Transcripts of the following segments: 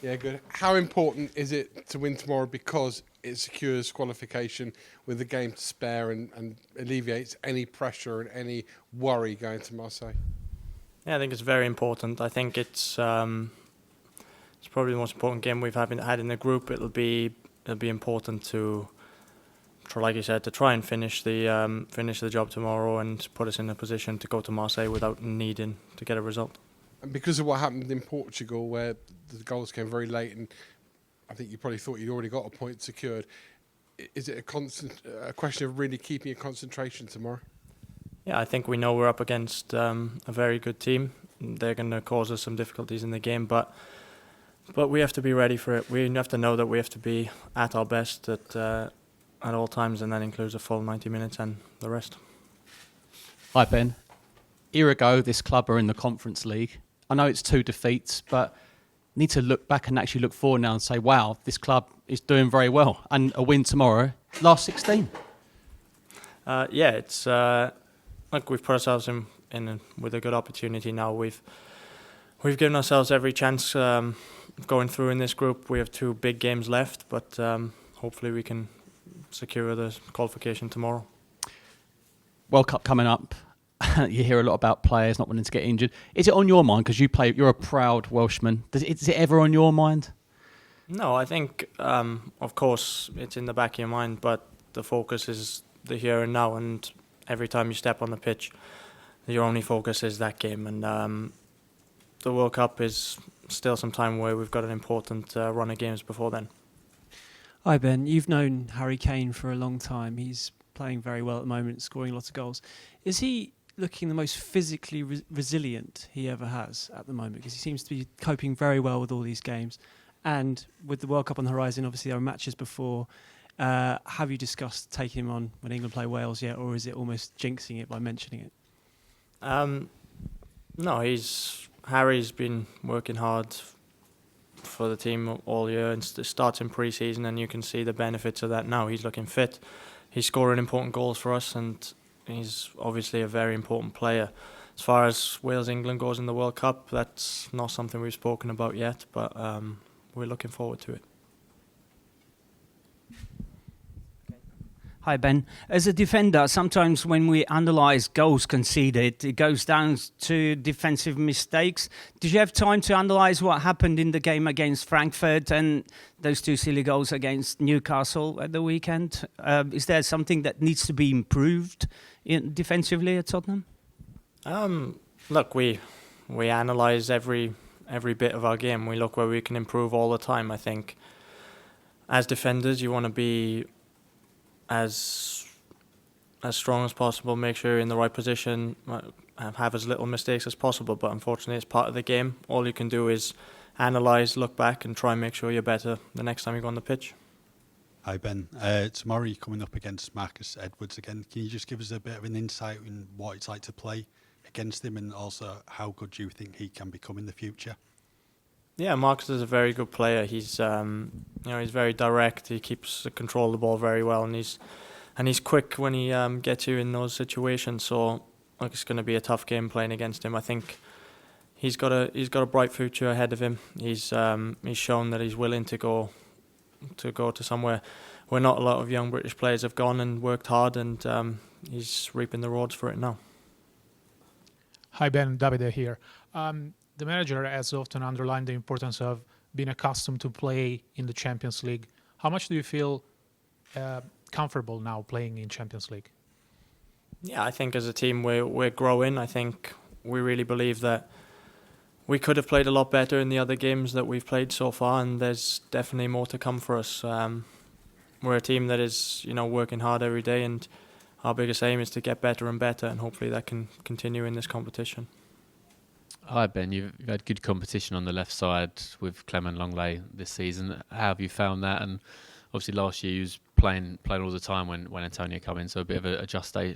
Yeah, good. How important is it to win tomorrow because it secures qualification with the game to spare and alleviates any pressure and any worry going to Marseille? Yeah, I think it's very important. I think it's probably the most important game we've had in the group. It'll be important to, like you said, to try and finish the job tomorrow and put us in a position to go to Marseille without needing to get a result. And because of what happened in Portugal, where the goals came very late, and I think you probably thought you'd already got a point secured, is it a question of really keeping your concentration tomorrow? Yeah, I think we know we're up against a very good team. They're going to cause us some difficulties in the game, but we have to be ready for it. We have to know that we have to be at our best at all times, and that includes a full 90 minutes and the rest. Hi, Ben. A year ago, this club are in the Conference League. I know it's 2 defeats, but need to look back and actually look forward now and say, wow, this club is doing very well. And a win tomorrow, last 16. Yeah, it's like we've put ourselves in with a good opportunity now. We've given ourselves every chance going through in this group. We have 2 big games left, but hopefully we can secure the qualification tomorrow. World Cup coming up. You hear a lot about players not wanting to get injured. Is it on your mind? Because you're a proud Welshman. Is it ever on your mind? No, I think, of course, it's in the back of your mind, but the focus is the here and now, and every time you step on the pitch, your only focus is that game. And the World Cup is still some time away. We've got an important run of games before then. Hi, Ben. You've known Harry Kane for a long time. He's playing very well at the moment, scoring lots of goals. Is he looking the most physically resilient he ever has at the moment? Because he seems to be coping very well with all these games. And with the World Cup on the horizon, obviously there are matches before. Have you discussed taking him on when England play Wales yet, or is it almost jinxing it by mentioning it? No, Harry's been working hard for the team all year, and it starts in pre-season, and you can see the benefits of that now. He's looking fit. He's scoring important goals for us, and he's obviously a very important player. As far as Wales-England goes in the World Cup, that's not something we've spoken about yet, but we're looking forward to it. Hi, Ben. As a defender, sometimes when we analyse goals conceded, it goes down to defensive mistakes. Did you have time to analyse what happened in the game against Frankfurt and those 2 silly goals against Newcastle at the weekend? Is there something that needs to be improved defensively at Tottenham? Look, we analyse every bit of our game. We look where we can improve all the time. I think as defenders, you want to be as strong as possible, make sure you're in the right position, have as little mistakes as possible, but unfortunately it's part of the game. All you can do is analyse, look back and try and make sure you're better the next time you go on the pitch. Hi Ben, tomorrow you're coming up against Marcus Edwards again. Can you just give us a bit of an insight in what it's like to play against him, and also how good do you think he can become in the future? Yeah, Marcus is a very good player. He's he's very direct. He keeps control of the ball very well, and he's quick when he gets you in those situations. So like, it's going to be a tough game playing against him. I think he's got a bright future ahead of him. He's shown that he's willing to go to somewhere where not a lot of young British players have gone and worked hard, and he's reaping the rewards for it now. Hi Ben, Davide here. The manager has often underlined the importance of being accustomed to play in the Champions League. How much do you feel comfortable now playing in Champions League? Yeah, I think as a team we're growing. I think we really believe that we could have played a lot better in the other games that we've played so far, and there's definitely more to come for us. We're a team that is, working hard every day, and our biggest aim is to get better and better, and hopefully that can continue in this competition. Hi Ben, you've had good competition on the left side with Clement Longley this season. How have you found that? And obviously last year you was playing all the time when Antonio came in, so a bit of adjusting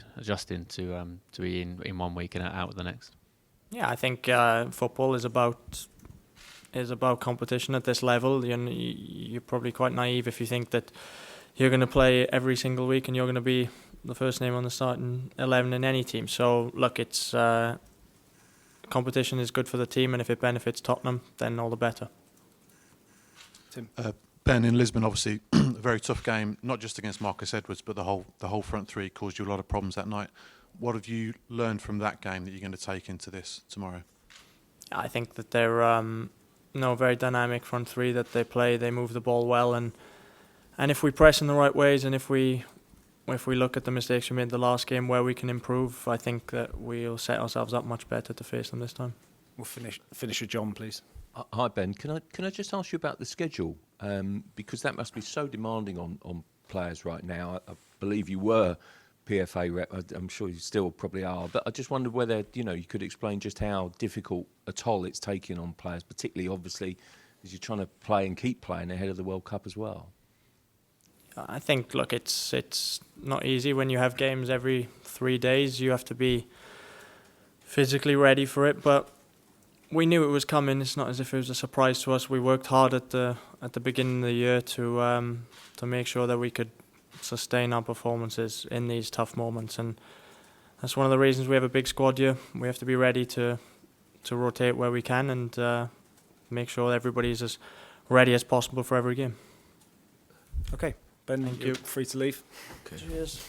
to be in 1 week and out the next. Yeah, I think football is about competition at this level. You're probably quite naive if you think that you're going to play every single week and you're going to be the first name on the starting 11 in any team. So look, it's competition is good for the team, and if it benefits Tottenham, then all the better. Tim. Ben, in Lisbon, obviously a very tough game, not just against Marcus Edwards, but the whole front three caused you a lot of problems that night. What have you learned from that game that you're going to take into this tomorrow? I think that they're very dynamic front three that they play. They move the ball well, and if we press in the right ways, and if we look at the mistakes we made the last game where we can improve, I think that we'll set ourselves up much better to face them this time. We'll finish with John, please. Hi Ben, can I just ask you about the schedule, because that must be so demanding on players right now. I believe you were PFA rep. I'm sure you still probably are, but I just wondered whether you could explain just how difficult a toll it's taking on players, particularly obviously as you're trying to play and keep playing ahead of the World Cup as well. I think, look, it's not easy when you have games every 3 days. You have to be physically ready for it, but we knew it was coming. It's not as if it was a surprise to us. We worked hard at the beginning of the year to make sure that we could sustain our performances in these tough moments, and that's one of the reasons we have a big squad here. We have to be ready to rotate where we can and make sure everybody's as ready as possible for every game. Okay, Ben, Thank you're you. free to leave. Cheers.